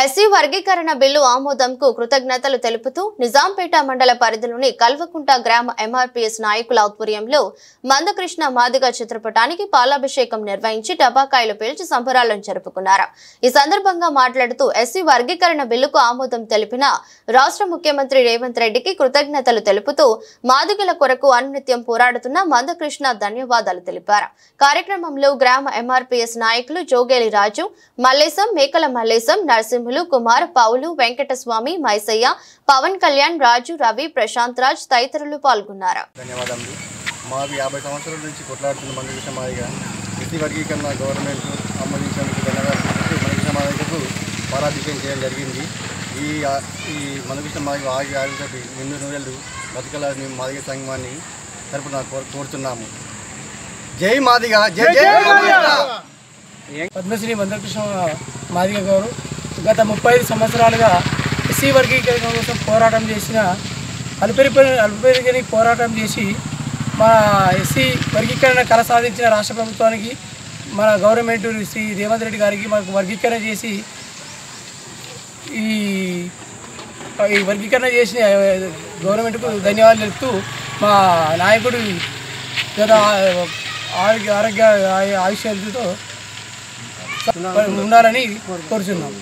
SC వర్గీకరణ bill ఆమోదంకు కృతజ్ఞతలు తెలుపుతూ నిజాంపేట మండల పరిధిలోని కల్వకుంట గ్రామ ఎంఆర్పీఎస్ నాయకుల ఆధ్వర్యంలో మందకృష్ణ మాదిగ చిత్రపటానికి పాలాభిషేకం నిర్వహించి టపాకాయలు పేల్చి సంబరాలను జరుపుకున్నారు. ఈ సందర్భంగా మాట్లాడుతూ ఎస్సీ వర్గీకరణ బిల్లుకు ఆమోదం తెలిపిన రాష్ట్ర ముఖ్యమంత్రి రేవంత్ రెడ్డికి కృతజ్ఞతలు తెలుపుతూ మాదిగల కొరకు అనునిత్యం పోరాడుతున్న మందకృష్ణ ధన్యవాదాలు తెలిపారు. కార్యక్రమంలో గ్రామ ఎంఆర్పీఎస్ నాయకులు జోగేలి రాజు, మల్లేశం, మేకల మల్లేశం, నరసింహులు, కుమార్, పౌలు, వెంకటస్వామి, మైసయ్య, పవన్ కళ్యాణ్, రాజు, రవి, ప్రశాంత్ రాజ్ తదితరులు పాల్గొన్నారు. ధన్యవాదాలు. మాది 50 సంవత్సరాల నుంచి కొట్లాడుతున్న మందకృష్ణ మాదిగ ఎస్సీ వర్గీకరణ గవర్నమెంట్ ఆమోదించినందుకు ధన్యవాదాలు. మందకృష్ణ మాదిగకు పాలాభిషేకం చేయడం జరిగింది. ఈ మందకృష్ణ మాదిగ ఆగి నిండు నూరేళ్ళు బతుకలని మాదిగ సంఘాన్ని తరపున కోరుతున్నాము. జై మాదిగ, జై జై మాదిగ. పద్మశ్రీ మందకృష్ణ మాదిగ గారు గత 35 సంవత్సరాలుగా ఎస్సీ వర్గీకరణ కోసం పోరాటం చేసిన అల్పరిగని పోరాటం చేసి మా ఎస్సీ వర్గీకరణ కళ సాధించిన రాష్ట్ర ప్రభుత్వానికి, మన గవర్నమెంట్ శ్రీ రేవంత్ రెడ్డి గారికి మాకు వర్గీకరణ చేసి ఈ వర్గీకరణ చేసిన గవర్నమెంట్కు ధన్యవాదాలు తెలుపుతూ మా నాయకుడు గత ఆరోగ్య ఆయుష్యాలతో ఉండాలని కోరుచున్నాము.